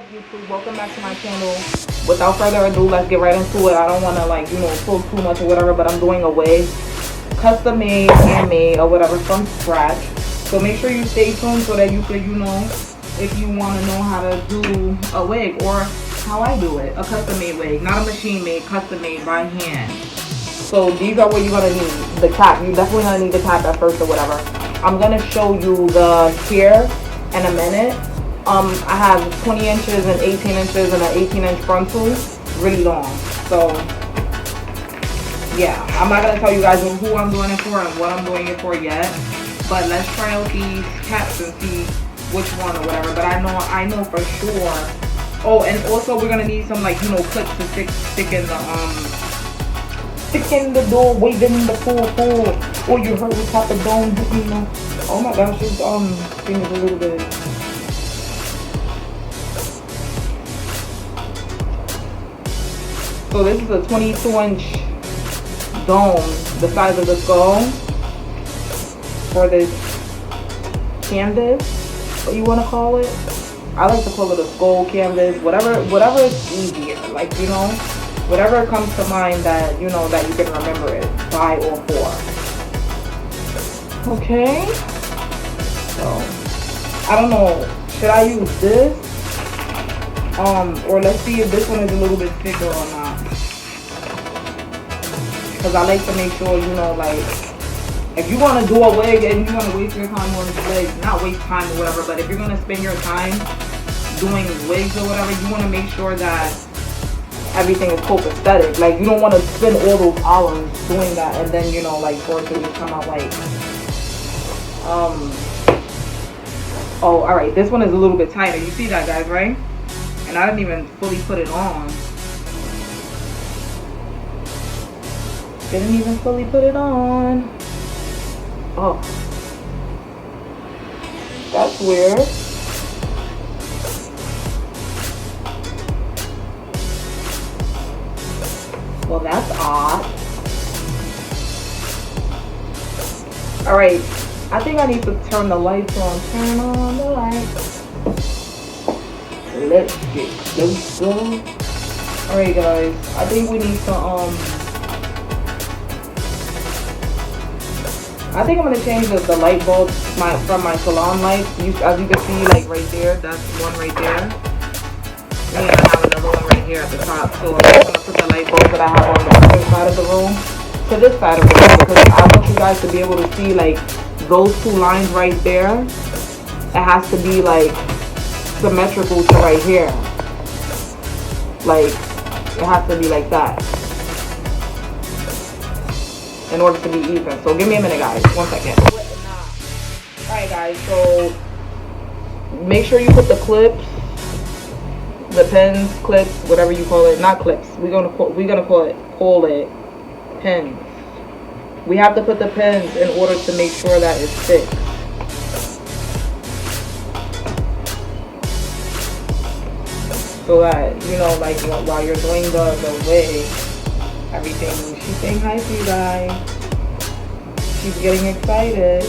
up, YouTube? Welcome back to my channel. Without further ado, let's get right into it. I don't want to pull too much or whatever, but I'm doing a wig, custom made, handmade, or whatever from scratch. So make sure you stay tuned so that you could, if you want to know how to do a wig or how I do it, a custom made wig, not a machine made, custom made by hand. So these are what you're gonna need. The cap, you're definitely gonna need the cap at first or whatever. I'm gonna show you the hair in a minute. I have 20 inches and 18 inches and an 18-inch frontal, really long. So yeah, I'm not gonna tell you guys who I'm doing it for and what I'm doing it for yet. But let's try out these caps and see which one or whatever. But I know for sure. Oh, and also we're gonna need some clips to stick in the door, waving the pool. Or you heard with Papa Dome, Oh my gosh, this thing is a little bit. So this is a 22-inch dome, the size of the skull, for this canvas, what you want to call it. I like to call it a skull canvas, whatever is easier, whatever comes to mind that that you can remember it by or for. Okay, so I don't know, should I use this or let's see if this one is a little bit thicker or not, because I like to make sure if you want to do a wig and you want to waste your time on this wig, not waste time or whatever, but if you're going to spend your time doing wigs or whatever, you want to make sure that everything is copacetic. Like, you don't want to spend all those hours doing that and then for it to just come out oh, alright, this one is a little bit tighter. You see that, guys, right? And I didn't even fully put it on. Didn't even fully put it on. Oh, that's weird. Well, that's odd. Alright, I think I need to turn the lights on. Turn on the lights. Let's get closer. Alright, guys, I think we need to I think I'm gonna change the light bulbs from my salon lights. As you can see, right there, that's one right there. And I have another one right here at the top. So I'm just gonna put the light bulbs that I have on the other side of the room to this side of the room, because I want you guys to be able to see those two lines right there. It has to be symmetrical to right here. It has to be like that in order to be even. So give me a minute, guys. 1 second. Alright, guys, so make sure you put the clips, the pins, clips, whatever you call it. Not clips. We're gonna call it pins. We have to put the pins in order to make sure that it's fixed. So that while you're doing the wig, everything. She's saying hi to you guys. She's getting excited.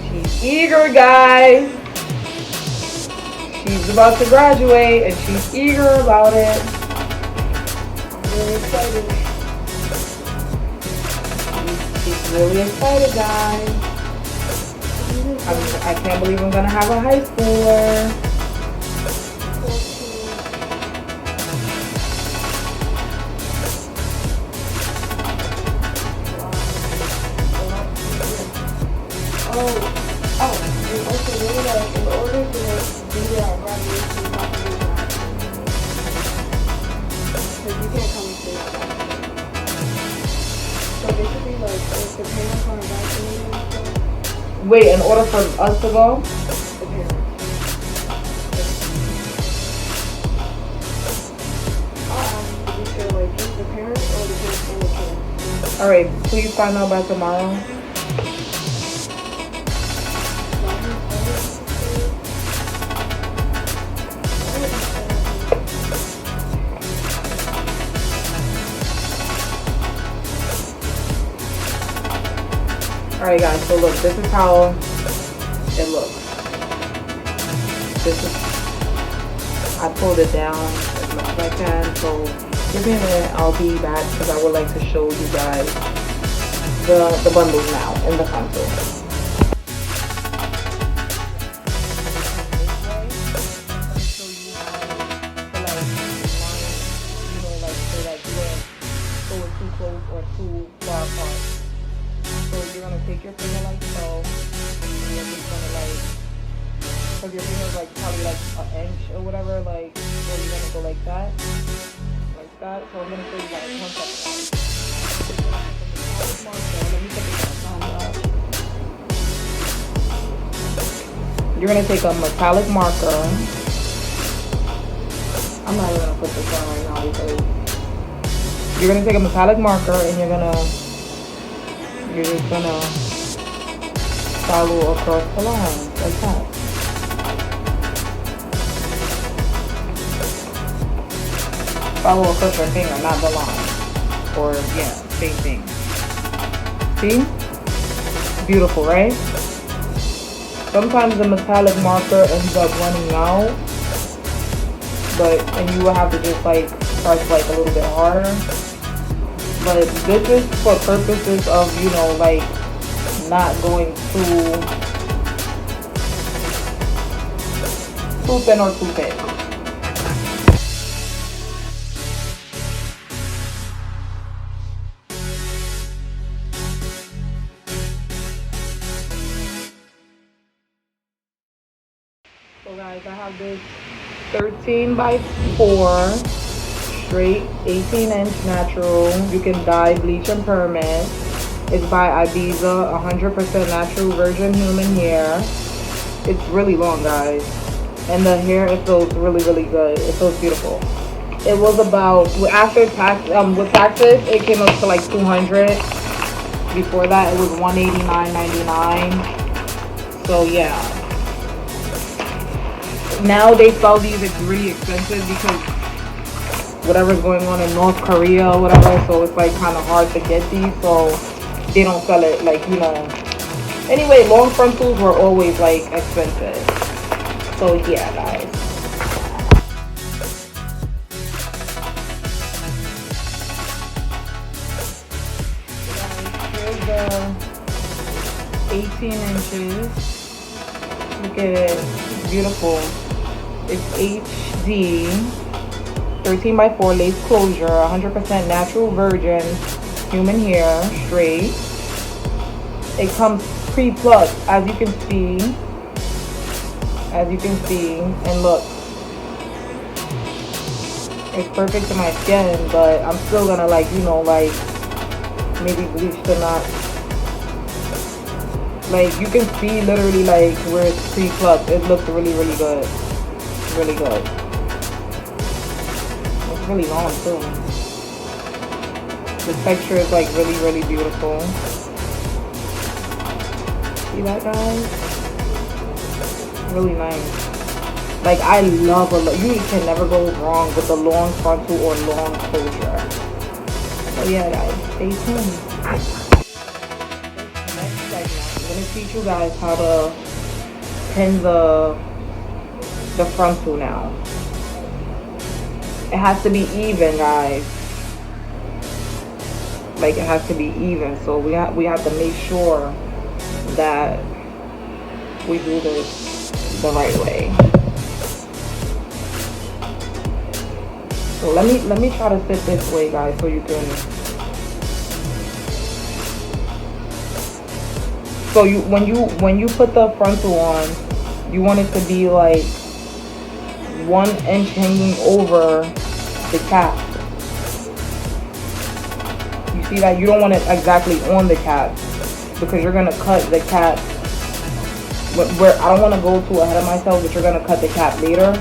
She's eager, guys. She's about to graduate and she's eager about it. I'm really excited. She's really excited, guys. I can't believe I'm gonna have a high schooler. In order to do that graduation, you have to do that. Because you can't come and stay like that. So basically, if the parents aren't vaccinated and stuff. Wait, in order for us to go? The parents. I'll ask you to be sure, just the parents or the parents and the kids. Alright, please find out by tomorrow. Alright, guys, so look, this is how it looks. This is I pulled it down as much as I can. So give me a minute, I'll be back because I would like to show you guys the bundles now in the console. Or too far apart. So you're gonna take your finger like so, and you're just gonna like, cause your finger's like probably like an inch or whatever, like, so you're gonna go like that. So I'm gonna show you guys one second. Let me take it. You're gonna take a metallic marker. I'm not even gonna put this on right now because you're gonna take a metallic marker and you're just gonna follow across the line like that. Follow across your finger, not the line. Or yeah, same thing. See? Beautiful, right? Sometimes the metallic marker ends up running out, and you will have to just like press like a little bit harder. But this is for purposes of, you know, like not going too thin or too thick. So guys, I have this 13 by 4 straight 18-inch natural. You can dye, bleach, and permit. It's by Ibiza, 100% natural virgin human hair. It's really long, guys, and the hair, it feels really, really good. It feels beautiful. It was about, after tax, with taxes, it came up to like 200. Before that, it was $189.99. So yeah. Now they sell these, it's really expensive because whatever's going on in North Korea or whatever, so it's like kind of hard to get these, so they don't sell it, like, you know. Anyway, long frontals were always like expensive. So yeah, guys. Here's the 18 inches. Look at it. It's beautiful. It's HD. 13 by 4 lace closure, 100% natural virgin human hair, straight. It comes pre-plucked, as you can see, and look, it's perfect to my skin, but I'm still gonna, like, you know, like maybe bleach the knot. Like, you can see literally like where it's pre-plucked. It looks really, really good, really good. Really long too. The texture is like really, really beautiful. See that, guys? Really nice. Like, I love you can never go wrong with the long frontal or long closure. So yeah, guys, stay tuned. Next segment, I'm gonna teach you guys how to pin the frontal now. It has to be even, guys. Like, it has to be even. So we have to make sure that we do this the right way. So let me try to sit this way, guys, so you can. So when you put the frontal on, you want it to be like 1 inch hanging over the cap. You see that? You don't want it exactly on the cap because you're gonna cut the cap. Where I don't want to go too ahead of myself, but you're gonna cut the cap later.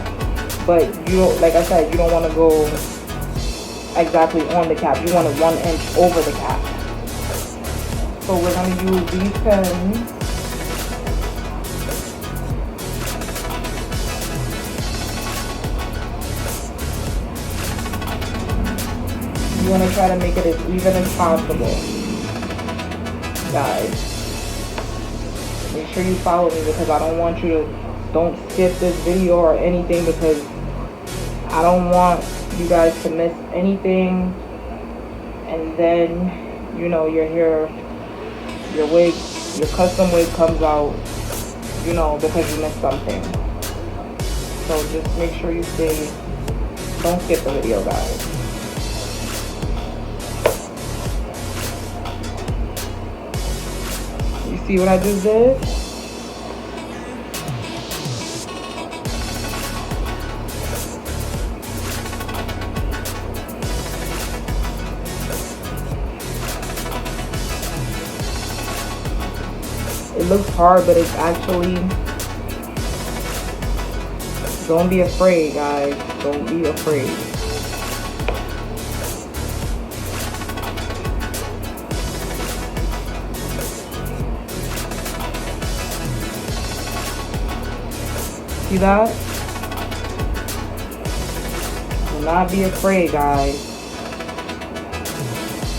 But you don't, like I said, you don't want to go exactly on the cap. You want it 1 inch over the cap. So we're gonna use these pins. You want to try to make it as even as possible, guys. Make sure you follow me because I don't want you to, don't skip this video or anything because I don't want you guys to miss anything, and then, you know, your hair, your wig, your custom wig comes out, you know, because you missed something. So just make sure you stay, don't skip the video, guys. You see what I just did? It looks hard, but it's actually, don't be afraid, guys. Don't be afraid. See that? Do not be afraid, guys.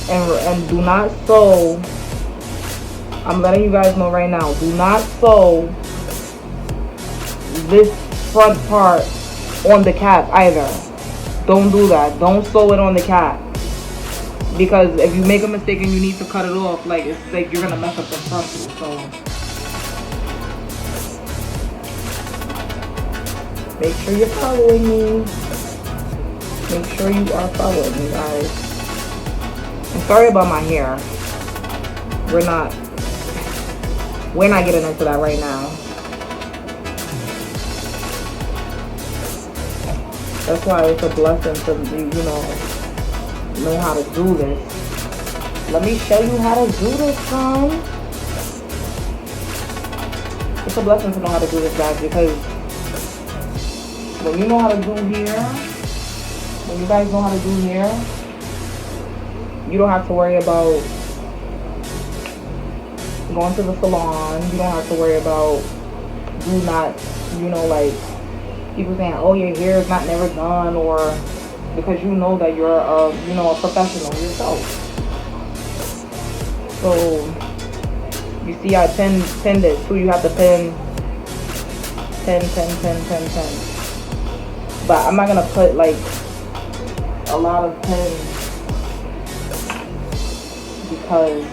And do not sew. I'm letting you guys know right now. Do not sew this front part on the cap either. Don't do that. Don't sew it on the cap. Because if you make a mistake and you need to cut it off, like, it's like you're gonna mess up the frontal. So make sure you're following me. Make sure you are following me, guys. I'm sorry about my hair. We're not getting into that right now. That's why it's a blessing to, you know how to do this. Let me show you how to do this, son. It's a blessing to know how to do this, guys, because when you know how to do hair, when you guys know how to do hair, you don't have to worry about going to the salon. You don't have to worry about like people saying, oh, your hair is not never done, or because you know that you're a professional yourself. So you see I pinned it too. You have to pin. But I'm not gonna put like a lot of pins because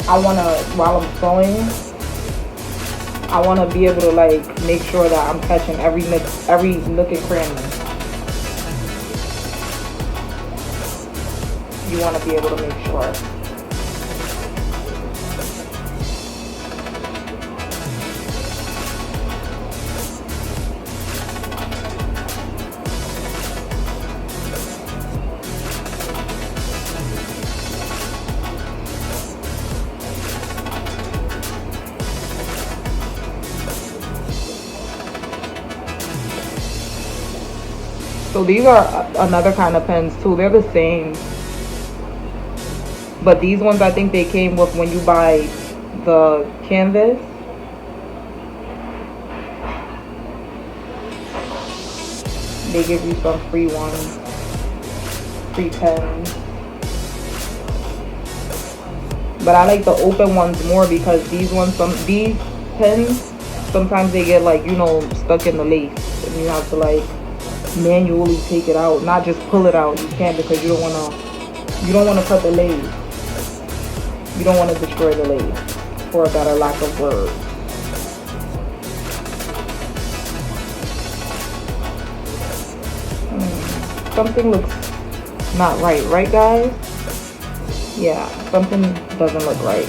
I wanna, while I'm sewing, I wanna be able to like make sure that I'm catching every nook and cranny. You wanna be able to make sure. So these are another kind of pens too. They're the same. But these ones, I think they came with when you buy the canvas. They give you some free ones. Free pens. But I like the open ones more because these pens, sometimes they get like, stuck in the lace. And you have to like manually take it out, not just pull it out. You can't because you don't want to cut the lace. You don't want to destroy the lace, for a better lack of words. Something looks not right, guys? Yeah, something doesn't look right.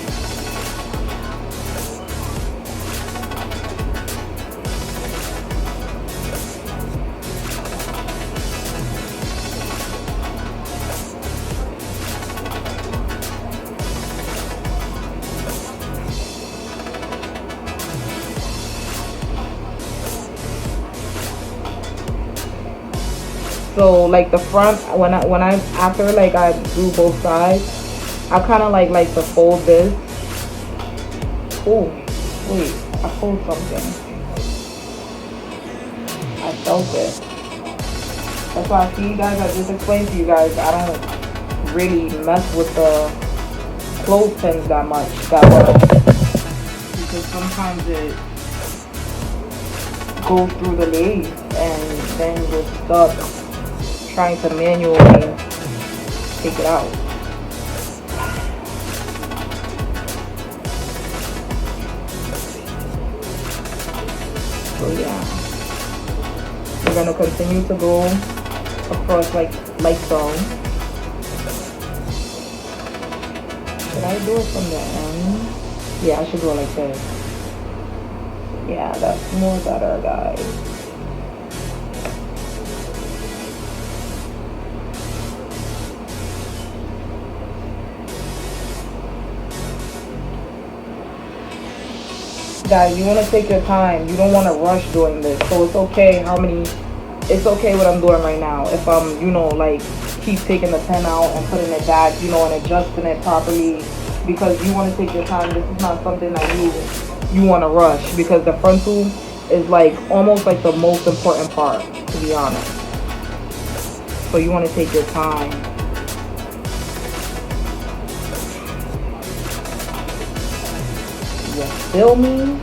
So like the front, when I after like I do both sides, I kind of like to fold this. Oh, wait, I fold something. I felt it. That's why I see you guys. I just explained to you guys. I don't really mess with the clothespins that much because sometimes goes through the lace, and then you're stuck trying to manually take it out. So yeah, we're gonna continue to go across like so. Should I do it from the end? Yeah, I should go like this. Yeah, that's more better, guys. Guys, you want to take your time. You don't want to rush doing this. So it's okay it's okay what I'm doing right now. If I'm, you know, like, keep taking the pen out and putting it back, you know, and adjusting it properly, because you want to take your time. This is not something that you want to rush, because the frontal is like almost like the most important part, to be honest. So you want to take your time. You feel me?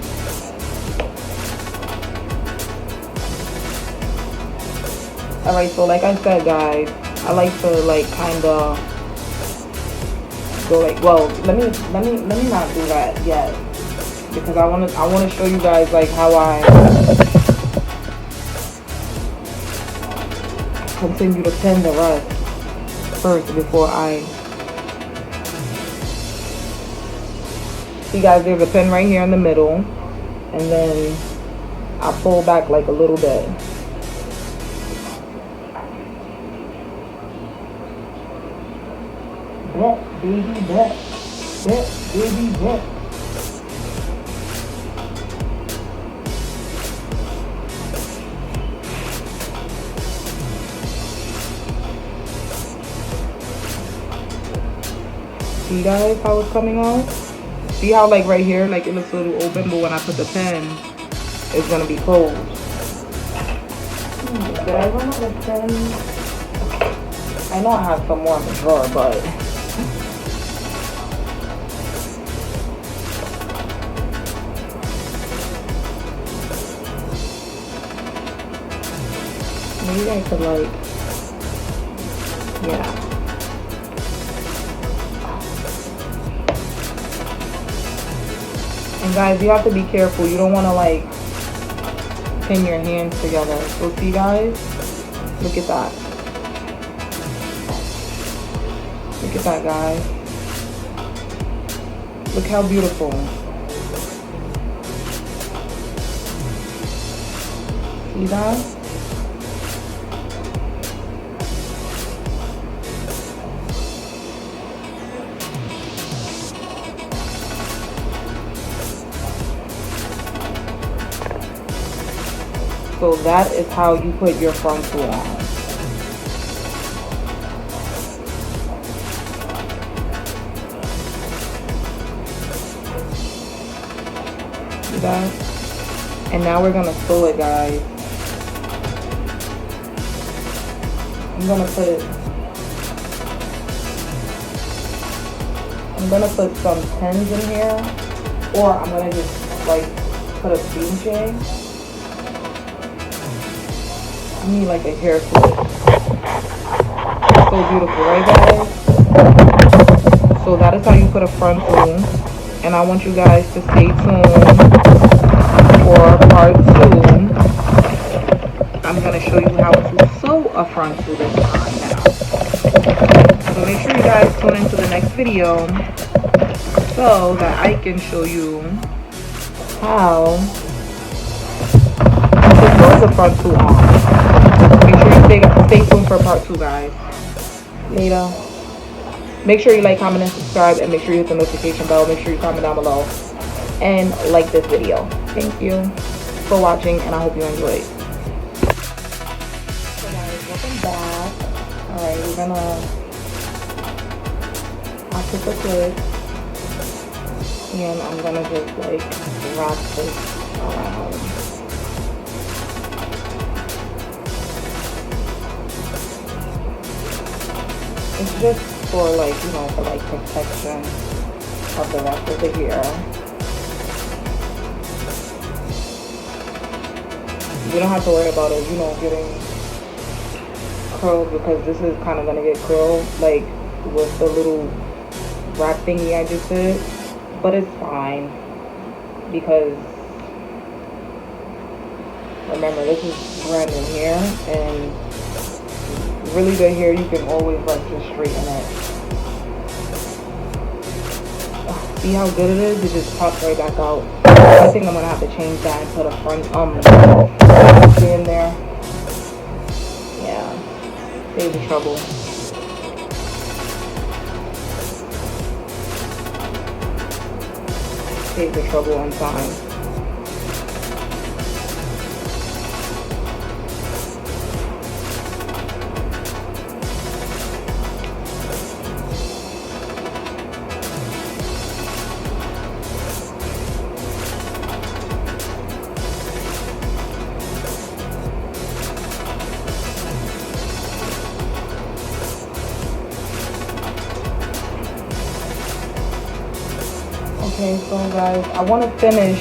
Alright, so like I said, guys, I like to like kind of go like, well, let me not do that yet, because I want to show you guys like how I continue to pin the rest first before I see. Guys, there's a pin right here in the middle, and then I pull back like a little bit. Bet, baby, bet. Bet, baby, bet. See, guys, how it's coming out? See how, like, right here, like, it looks a little open, but when I put the pen, it's gonna be closed. Did I run out of pens? I know I have some more in the drawer, but maybe I could, like, yeah. And guys, you have to be careful. You don't want to, like, pin your hands together. So see, guys, look at that. Look at that, guys. Look how beautiful. See that? So that is how you put your frontal on. See that? And now we're gonna sew it, guys. I'm gonna put some pins in here, or I'm gonna just like put a bean chain. I need like a hair clip. So beautiful, right, guys? So that is how you put a frontal. And I want you guys to stay tuned for part 2. I'm going to show you how to sew a frontal this time now. So make sure you guys tune into the next video so that I can show you how to sew the frontal on. Make sure you stay tuned for part 2, guys. Later. Make sure you like, comment, and subscribe, and make sure you hit the notification bell. Make sure you comment down below and like this video. Thank you for watching, and I hope you enjoyed. So guys, welcome back. Alright, we're gonna after the clip, and I'm gonna just like wrap this around. It's just for like, you know, for like protection of the rest of the hair. You don't have to worry about it, you know, getting curled, because this is kind of gonna get curled, like with the little wrap thingy I just did. But it's fine, because remember, this is brand new hair, and really good hair, you can always like just straighten it. See how good it is? It just pops right back out. I think I'm gonna have to change that and put a front in there. Yeah, save the trouble. Save the trouble and time. Okay, so guys, I want to finish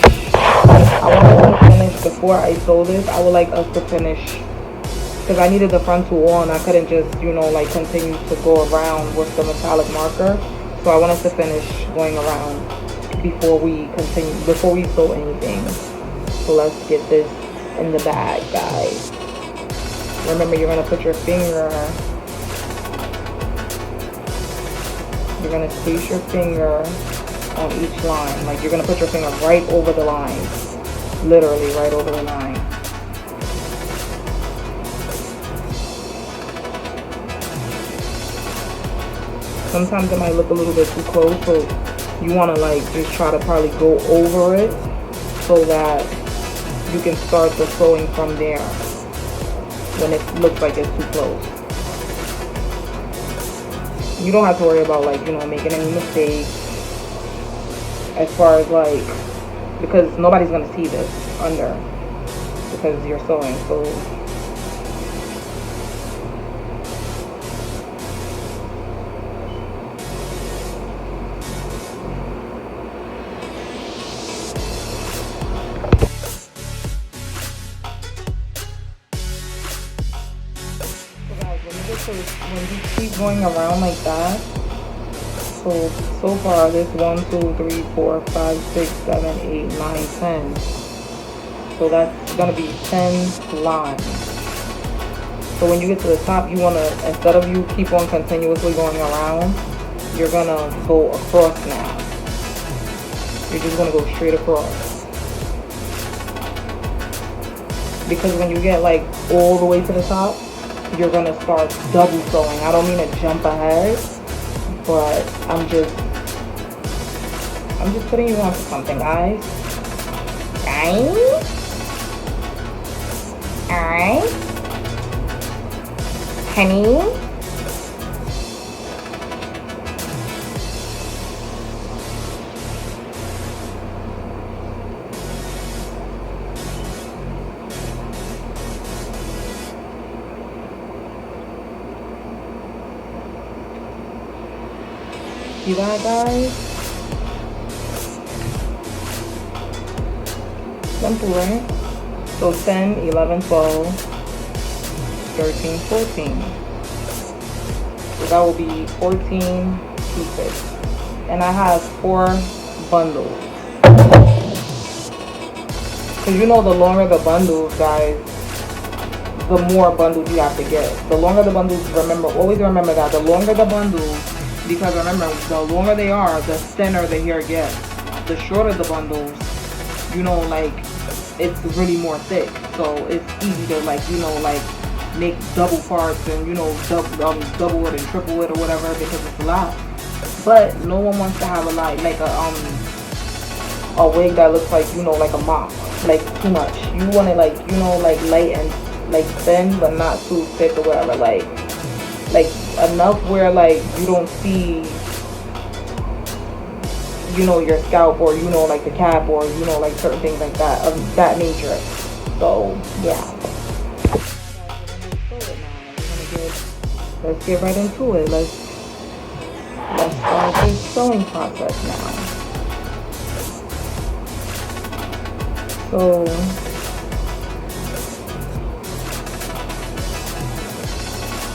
before I sew this. I would like us to finish, because I needed the frontal on. I couldn't just, you know, like continue to go around with the metallic marker. So I want us to finish going around before we sew anything. So let's get this in the bag, guys. Remember, you're going to put your finger, you're going to place your finger on each line. Like, you're going to put your finger right over the line. Literally right over the line. Sometimes it might look a little bit too close, so you want to like just try to probably go over it so that you can start the sewing from there when it looks like it's too close. You don't have to worry about, like, you know, making any mistakes as far as like, because nobody's gonna see this under, because you're sewing. So guys, when you keep going around like that, so far this 1, 2, 3, 4, 5, 6, 7, 8, 9, 10. So that's gonna be 10 lines. So when you get to the top, you wanna, instead of you keep on continuously going around, you're gonna go across now. You're just gonna go straight across. Because when you get like all the way to the top, you're gonna start double sewing. I don't mean to jump ahead, but I'm just putting you on to something, guys. Alright. Honey. See that, guys? Simple, right? So 10, 11, 12, 13, 14. So that will be 14 pieces. And I have 4 bundles. Because you know, the longer the bundles, guys, the more bundles you have to get. The longer the bundles, always remember that. The longer the bundles, because remember, the longer they are, the thinner the hair gets. The shorter the bundles, you know, like, it's really more thick. So it's easy to, like, you know, like, make double parts and, you know, double it and triple it or whatever, because it's a lot. But no one wants to have a lot, like a wig that looks like, you know, like a mop, like too much. You want it like, you know, like light and like thin, but not too thick or whatever. Like enough where like you don't see, you know, your scalp, or, you know, like the cap, or, you know, like certain things like that, of that nature. So yeah, let's get right into it. Let's start this sewing process now. So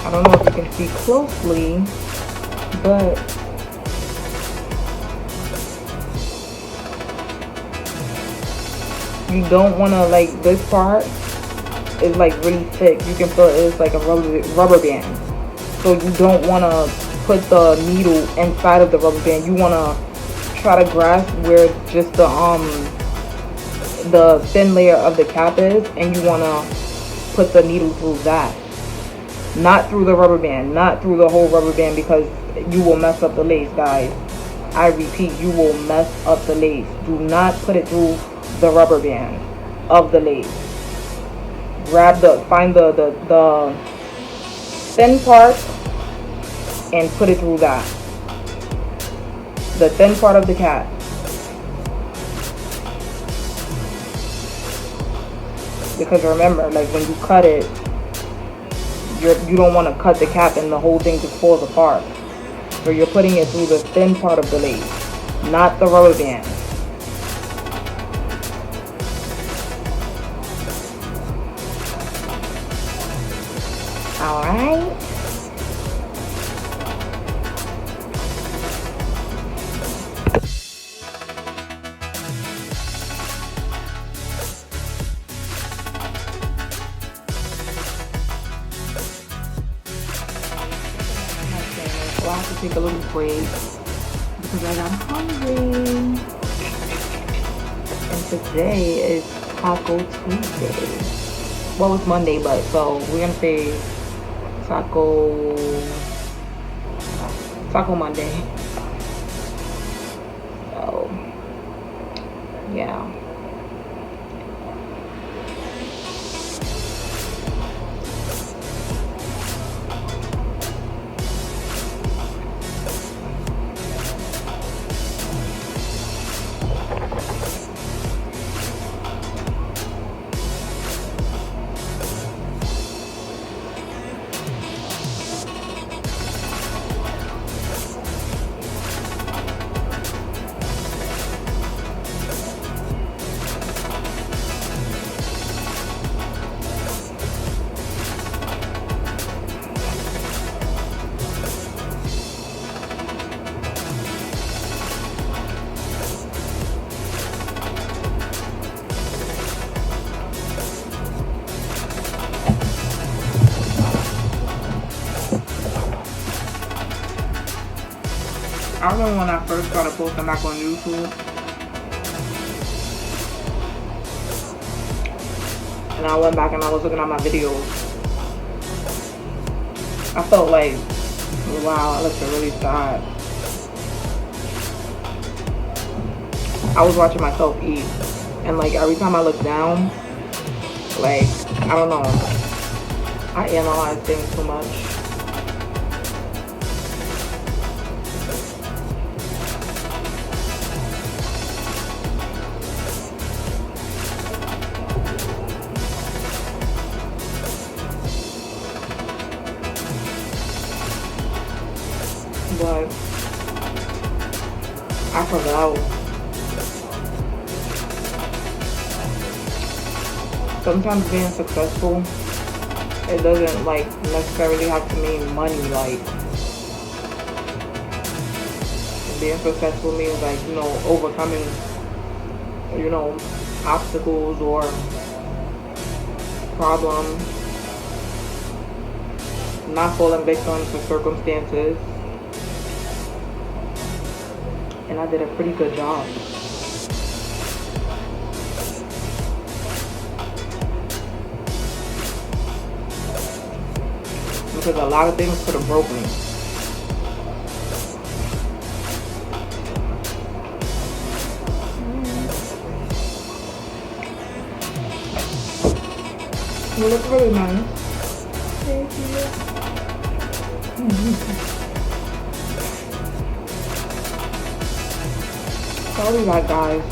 I don't know if you can see closely, but you don't want to, like, this part is like really thick. You can feel it's like a rubber band. So you don't want to put the needle inside of the rubber band. You want to try to grasp where just the thin layer of the cap is, and you want to put the needle through that, not through the rubber band, not through the whole rubber band, because you will mess up the lace, guys. I repeat, you will mess up the lace. Do not put it through the rubber band of the lace. Find the thin part and put it through that, the thin part of the cap. Because remember, like, when you cut it, you don't want to cut the cap and the whole thing just falls apart. So you're putting it through the thin part of the lace, not the rubber band. Alright. So I have to take a little break because I got hungry. And today is Taco Tuesday. Well, it's Monday, but so we're gonna say Taco Monday. So yeah. I remember when I first started posting back on YouTube, and I went back and I was looking at my videos. I felt like, wow, I looked really sad. I was watching myself eat, and like every time I look down, like, I don't know, I analyze things too much. But I forgot. Sometimes being successful, it doesn't like necessarily have to mean money. Like, being successful means, like, you know, overcoming, you know, obstacles or problems, not falling victim to circumstances. And I did a pretty good job. Because a lot of things could have broken me. You look really nice. Thank you. Sorry about guys.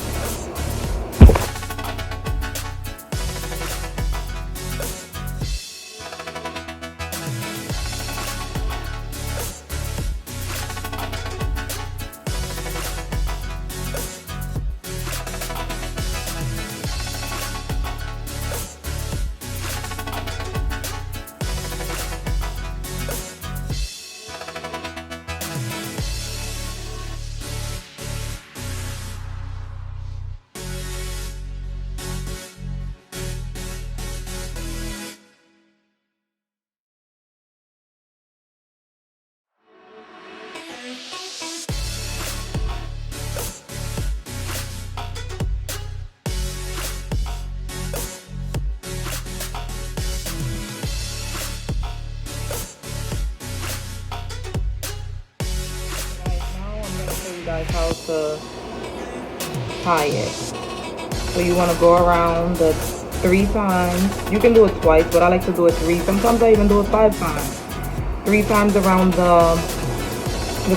guys how to tie it. So you want to go around the 3 times. You can do it twice, but I like to do it 3. Sometimes I even do it 5 times. 3 times around the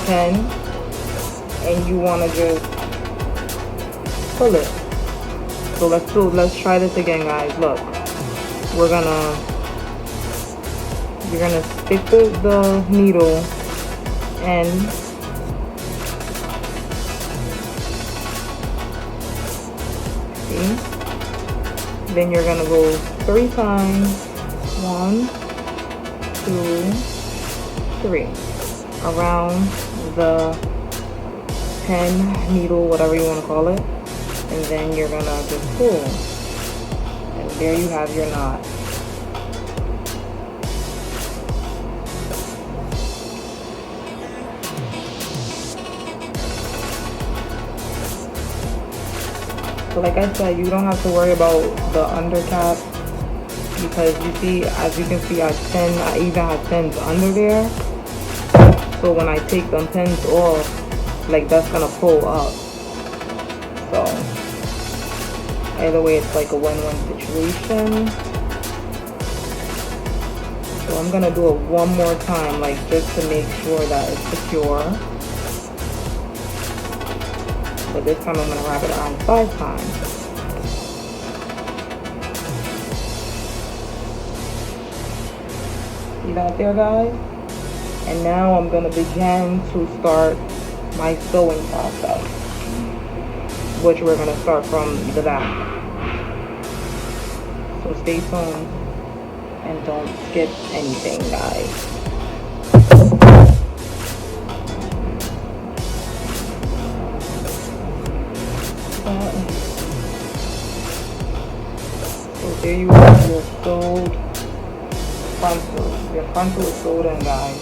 pen, and you want to just pull it. So let's try this again, guys. Look, you're gonna stick the needle and then you're gonna go 3 times. 1, 2, 3 around the pen, needle, whatever you want to call it, and then you're gonna just pull, and there you have your knot. So like I said, you don't have to worry about the undercap, because you see, as you can see, I even have pins under there. So when I take them pins off, like that's gonna pull up. So either way, it's like a win-win situation. So I'm gonna do it one more time, like just to make sure that it's secure. But this time I'm gonna wrap it around 5 times. See that there, guys? And now I'm gonna begin to start my sewing process, which we're gonna start from the back. So stay tuned and don't skip anything, guys. So there you have your sewed frontal. Your frontal is sewed in, guys.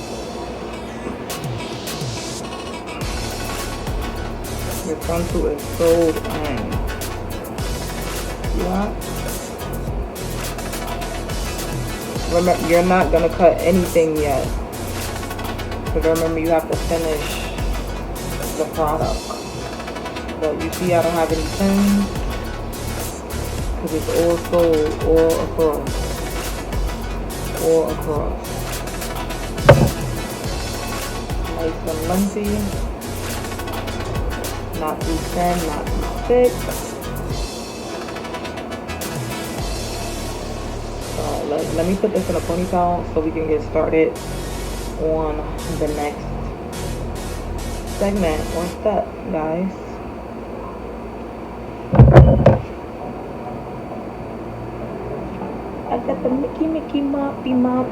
Your frontal is sewed in. See that? Remember, you're not gonna cut anything yet, because remember, you have to finish the product. But you see, I don't have any pins because it's all sewed all across. Nice and lumpy, not too thin, not too thick. So let me put this in a ponytail so we can get started on the next segment or step, guys. I got the Mickey moppy mop.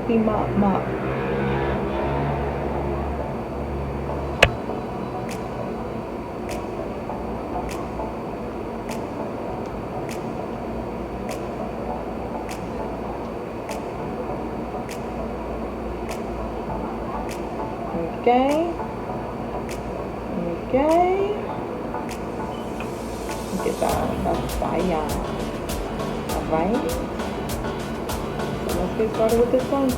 Okay. Look at that. That's fire. Alright. So let's get started with this one.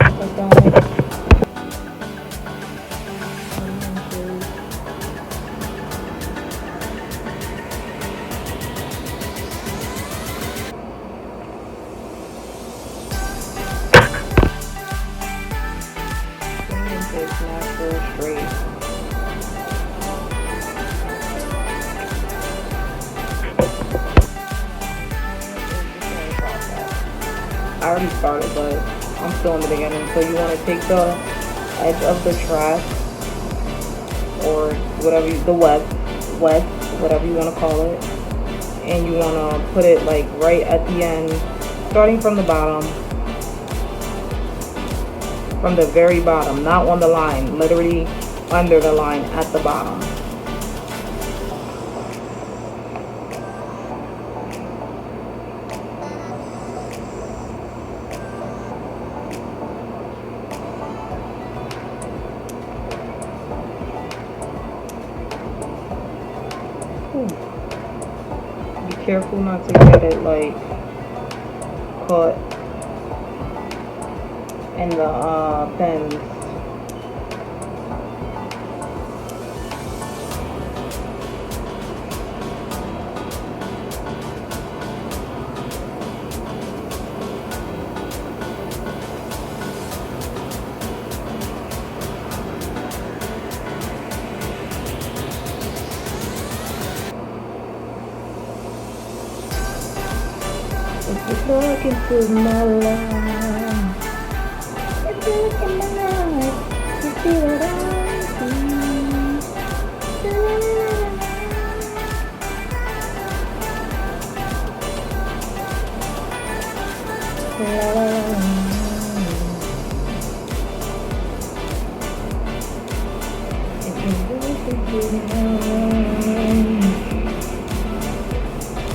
I already started, but I'm still in the beginning. So you want to take the edge of the track, or whatever, the web, whatever you want to call it, and you want to put it like right at the end, starting from the bottom, from the very bottom, not on the line, literally under the line at the bottom. Be careful not to get it like caught in the pins. Look into my life. If you look in my eyes, you see what I see.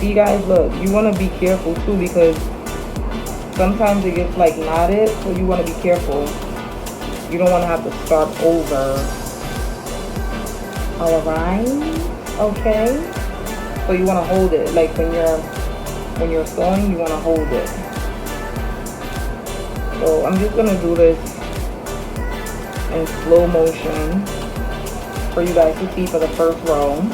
See guys, look, you want to be careful too because sometimes it gets like knotted, so you want to be careful. You don't want to have to start over. Alright, okay. So you want to hold it, like when you're sewing, you want to hold it. So I'm just gonna do this in slow motion for you guys to see for the first row.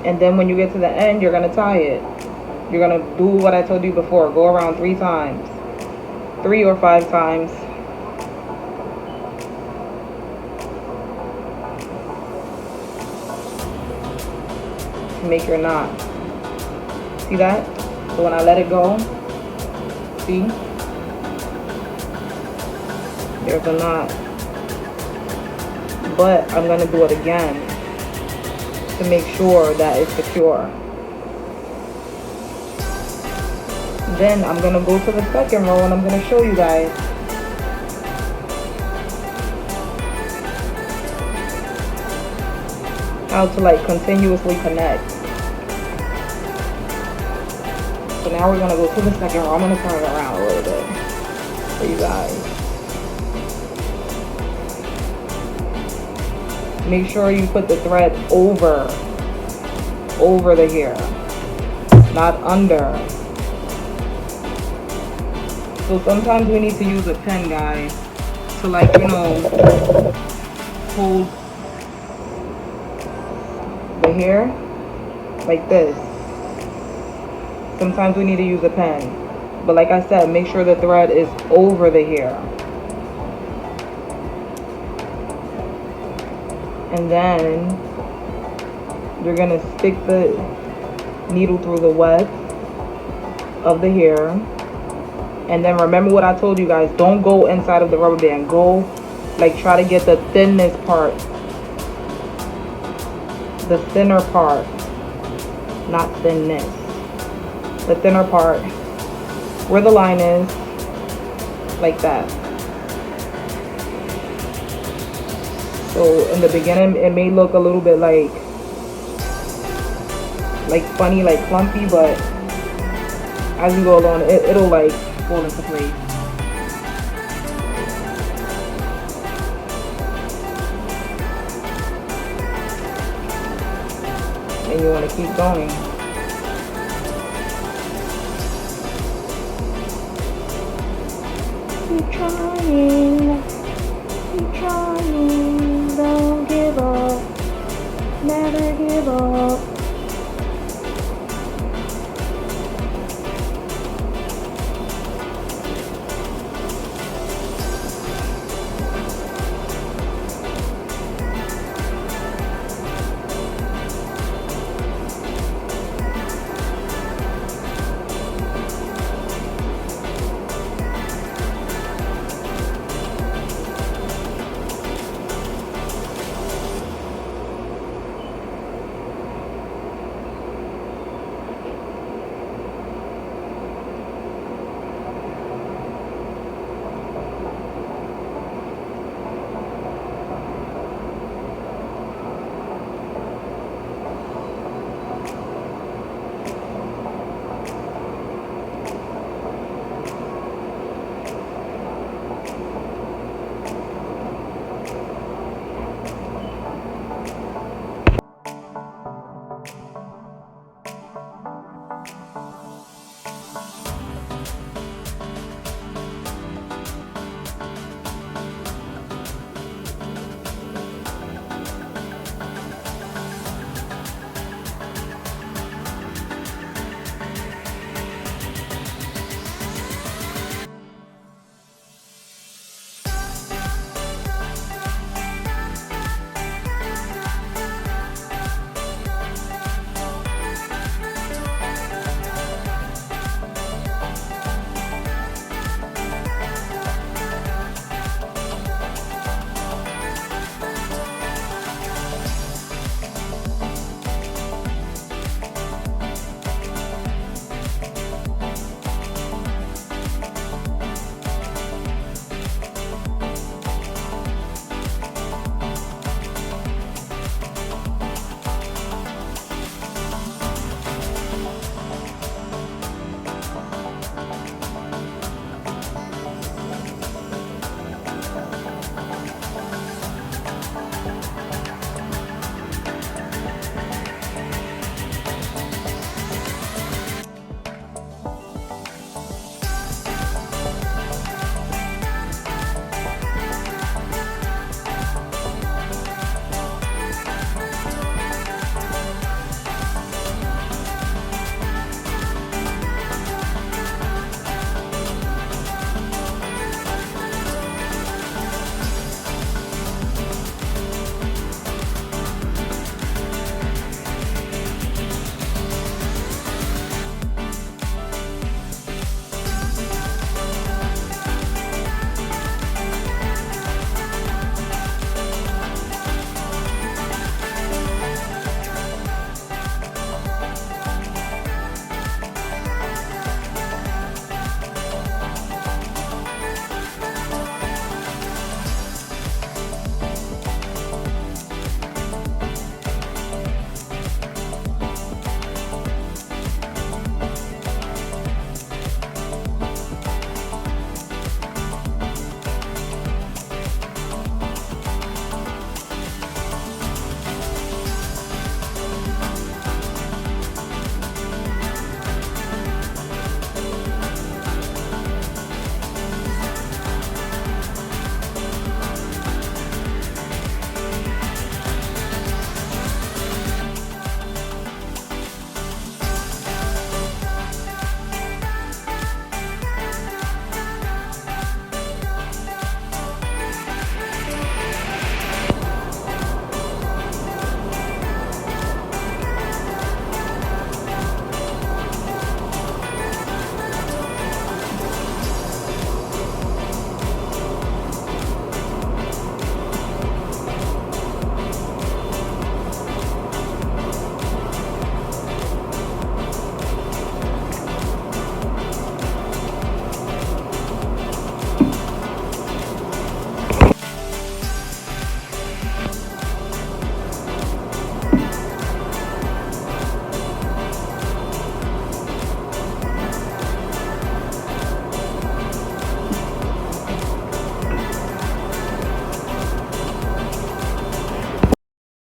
And then when you get to the end, you're gonna tie it. You're gonna do what I told you before. Go around 3 times. 3 or 5 times. To make your knot. See that? So when I let it go, see? There's a knot. But I'm gonna do it again to make sure that it's secure. Then I'm gonna go to the second row and I'm gonna show you guys. How to like continuously connect. So now we're gonna go to the second row. I'm gonna turn it around a little bit for you guys. Make sure you put the thread over the hair, not under. So sometimes we need to use a pen, guys, to like, you know, hold the hair like this. Sometimes we need to use a pen. But like I said, make sure the thread is over the hair. And then you're gonna stick the needle through the web of the hair. And then remember what I told you guys, don't go inside of the rubber band. Go, like, try to get the thinnest part. The thinner part. Not thinness. The thinner part. Where the line is. Like that. So in the beginning, it may look a little bit like funny, like clumpy, but as you go along, it'll like fall into place. And you want to keep going. Keep trying. Keep trying. Don't give up. Never give up.